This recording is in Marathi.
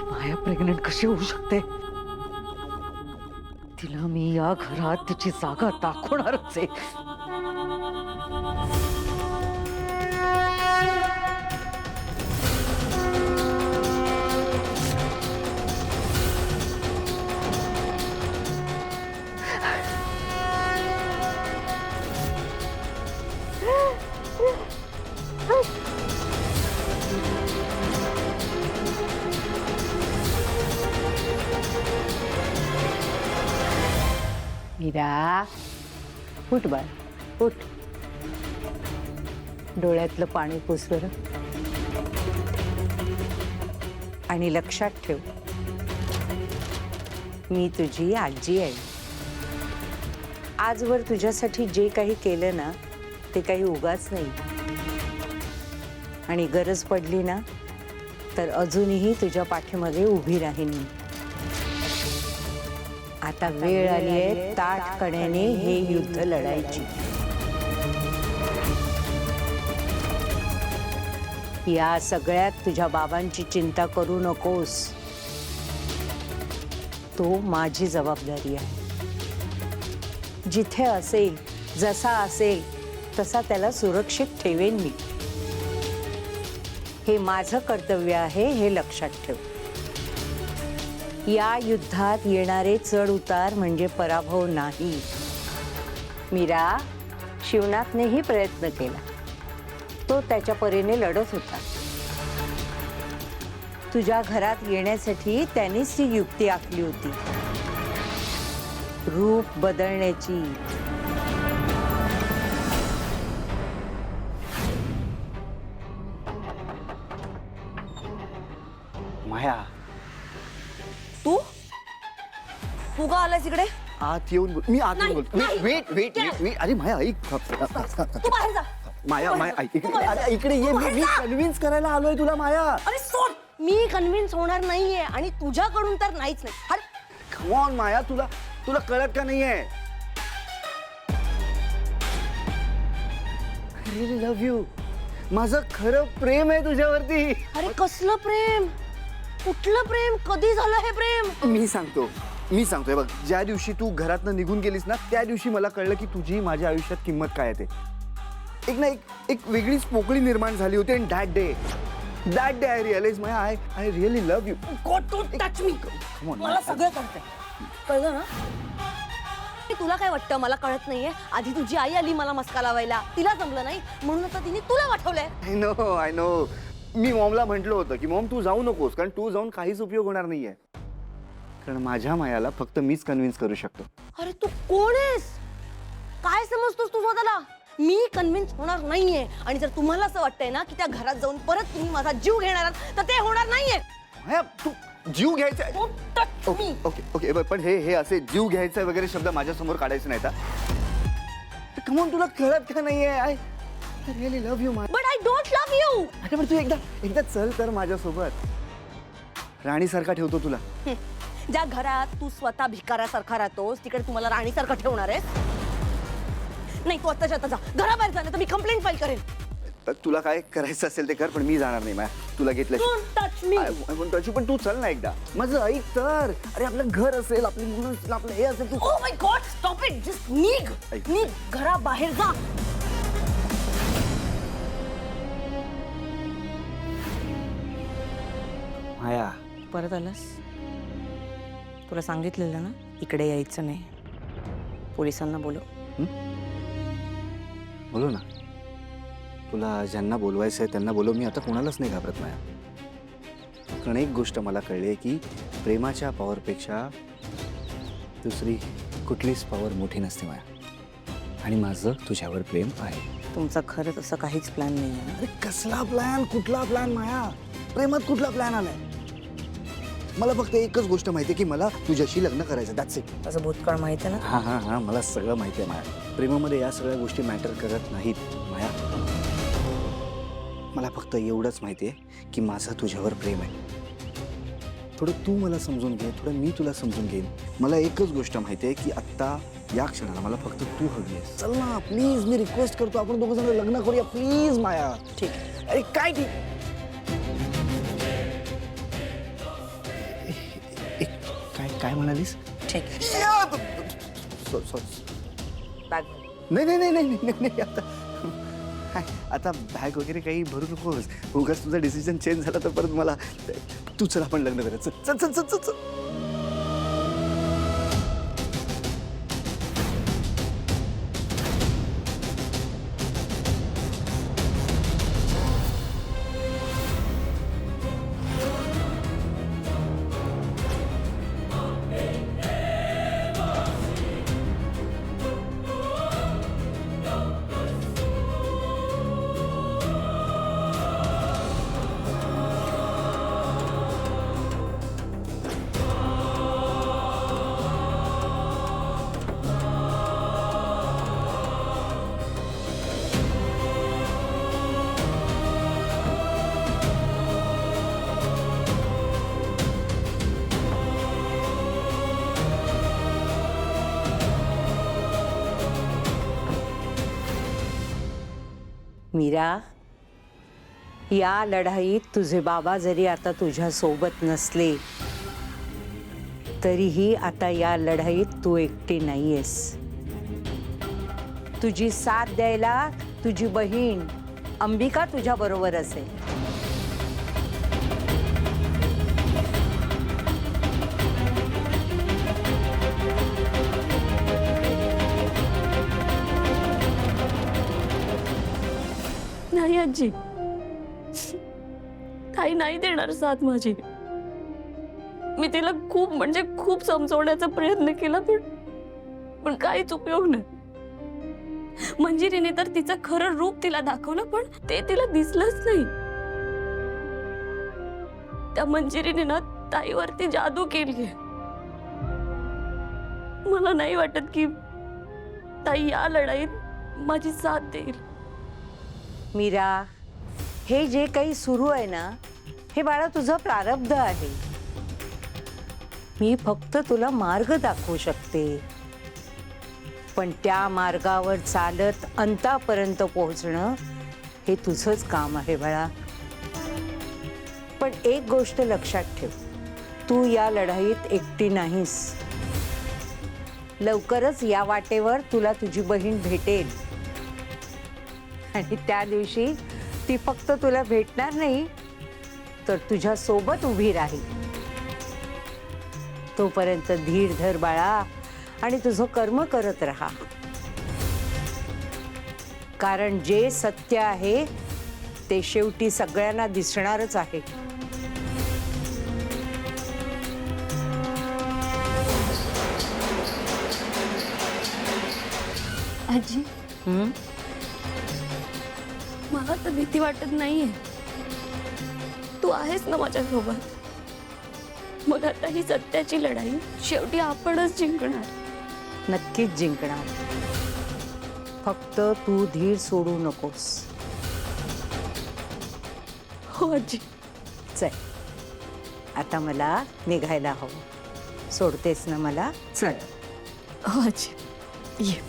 माया प्रेग्नेंट कशी होऊ शकते? तिला मी या घरात तिची जागा दाखवणारच आहे. मीरा, उठ बाळ, उठ. डोळ्यातलं पाणी पुस बरं. आणि लक्षात ठेव, मी तुझी आजी आहे. आजवर तुझ्यासाठी जे काही केलं ना ते काही उगाच नाही. आणि गरज पडली ना तर अजूनही तुझ्या पाठीमागे उभी राहीन मी. आता वेळ आली आहे ताठपणाने हे युद्ध लढायची. या सगळ्यात तुझ्या बाबांची चिंता करू नकोस. तो माझी जबाबदारी आहे. जिथे असेल, जसा असेल तसा त्याला सुरक्षित ठेवेन मी. हे माझं कर्तव्य आहे, हे लक्षात ठेव. या युद्धात येणारे चढ उतार म्हणजे पराभव नाही. मीरा, शिवनाथनेही प्रयत्न केला. तो त्याच्या परीने लढत होता. तुझ्या घरात येण्यासाठी त्यानेच ती युक्ती आखली होती, रूप बदलण्याची. माया, तू का आलास इकडे? आत येऊन मी आत येऊन बोलतो. Wait wait wait wait. अरे माया ऐक. तू बाहेर जा. माया माया ऐक इकडे ये. मी कन्व्हिन्स करायला आलोय तुला माया. अरे सोड. मी कन्व्हिन्स होणार नाहीये आणि तुझ्याकडून तर नाहीच नाही. अरे कम ऑन माया, तुला कळत का नाहीये? Really love you. माझं खरं प्रेम आहे तुझ्यावरती. अरे कसलं प्रेम? कुठलं प्रेम? कधी झालं हे प्रेम? मी सांगतोय बघ. ज्या दिवशी तू घरातनं निघून गेलीस ना त्या दिवशी मला कळलं की तुझी माझ्या आयुष्यात किंमत काय आहे ते. एक वेगळीच पोकळी निर्माण झाली होती. And that day I realize my I really love you. Got to touch me. मला सगळं कळतंय. कळलं ना? तुला काय वाटतं मला कळत नाहीये? आधी तुझी आई आली मला मस्का लावायला. तिला जमलं नाही म्हणून आता तिने तुला वाटवलंय. I know. मी मॉमला म्हटलं होतं की मॉम तू जाऊ नकोस, कारण तू जाऊन काहीच उपयोग होणार नाहीये. कारण माझ्या मायाला फक्त मीच कन्व्हिन्स करू शकतो. अरे तू कोण आहेस? काय समजतोस तू स्वतःला? मी कन्व्हिन्स होणार नाहीये. आणि जर तुम्हाला असं वाटतंय ना की त्या घरात जाऊन परत तुम्ही माझा जीव घेणार आहात तर ते होणार नाहीये. माया, तू जीव घ्यायचा. मी ओके ओके पण हे असे जीव घ्यायचा वगैरे शब्द माझ्या समोर काढायचे नाहीत. कमॉन, तुला कळत का नाहीये? I really love you my. But I don't love you. अरे पण तू एकदा चल तर माझ्यासोबत. राणीसारखा ठेवतो तुला. ज्या घरात तू स्वतः भिकाऱ्यासारखा राहतोस तिकडे तुम्हाला राणीसारखं ठेवणार आहे? नाही, तू आत्ताच्या आता जा. घराबाहेर जा, तर मी कंप्लेंट फाईल करेन. तुला काय करायचं असेल ते कर, पण मी जाणार नाही माया. तुला घेतलं पण तू चल ना एकदा. माझं ऐक तर. अरे आपलं घर असेल, आपली मुलं असतील, आपलं हे असेल. तू oh my god, stop it. Just निघ. घराबाहेर जा. माया, परत आलास? तुला सांगितलेलं ना इकडे यायचं नाही. पोलिसांना बोलव. बोलू ना. तुला ज्यांना बोलवायचं आहे त्यांना बोलव. मी आता कोणालाच नाही घाबरत माया. कारण एक गोष्ट मला कळली आहे की प्रेमाच्या पॉवरपेक्षा दुसरी कुठलीच पॉवर मोठी नसते माया. आणि माझं तुझ्यावर प्रेम आहे. तुमचा खरंच असं काहीच प्लॅन नाही आहे? अरे कसला प्लॅन? कुठला प्लॅन माया? प्रेमात कुठला प्लॅन आलाय? मला फक्त एकच गोष्ट माहिती आहे की मला तुझ्याशी लग्न करायचं. That's it. असं भूतकाळ माहिती आहे ना? हा मला सगळं माहिती आहे माया. प्रेमामध्ये या सगळ्या गोष्टी मॅटर करत नाहीत माया. मला फक्त एवढंच माहिती आहे की माझं तुझ्यावर प्रेम आहे. थोडं तू मला समजून घे, थोडं मी तुला समजून घेईन. मला एकच गोष्ट माहिती आहे की आत्ता या क्षणाला मला फक्त तू हवी आहेस. चल ना प्लीज, मी रिक्वेस्ट करतो. आपण दोघं जण लग्न करूया प्लीज माया. ठीक आहे. अरे काय ठीक. काय म्हणालीस? ठीक बॅग नाही नाही नाही नाही नाही नाही आता काय, आता बॅग वगैरे काही भरू नकोस. उगाच तुझा डिसिजन चेंज झाला तर परत मला तू चल आपण लग्न करायचं. चल चल चल चल चल. मीरा, या लढाईत तुझे बाबा जरी आता तुझ्या सोबत नसले तरीही आता या लढाईत तू एकटी नाहीयेस. तुझी साथ द्यायला तुझी बहीण अंबिका तुझ्या बरोबर असेल. नाही आजी, ताई नाही देणार साथ माझी. मी तिला खूप म्हणजे खूप समजवण्याचा प्रयत्न केला, पण काहीच उपयोग नाही. मंजिरीने तर तिचं खरं रूप तिला दाखवलं, पण ते तिला दिसलंच नाही. त्या मंजिरीने ना ताईवरती जादू केली. मला नाही वाटत की ताई या लढाईत माझी साथ देईल. मीरा, हे जे काही सुरू आहे ना, हे बाळा तुझं प्रारब्ध आहे. मी फक्त तुला मार्ग दाखवू शकते, पण त्या मार्गावर चालत अंतापर्यंत पोहोचणं हे तुझंच काम आहे बाळा. पण एक गोष्ट लक्षात ठेव, तू या लढाईत एकटी नाहीस. लवकरच या वाटेवर तुला तुझी बहीण भेटेल आणि त्या दिवशी ती फक्त तुला भेटणार नाही तर तुझ्या सोबत उभी राहील. तोपर्यंत धीर धर बाळा आणि तुझं कर्म करत राहा, कारण जे सत्य आहे ते शेवटी सगळ्यांना दिसणारच आहे. आजी, मला तर भीती वाटत नाहीये. तू आहेस ना माझ्यासोबत. मग आता ही सत्याची लढाई शेवटी आपणच जिंकणार. नक्कीच जिंकणार. फक्त तू धीर सोडू नकोस. हो आजी. चल, आता मला निघायला हवं. सोडतेस ना मला? चल. हो आजी, ये.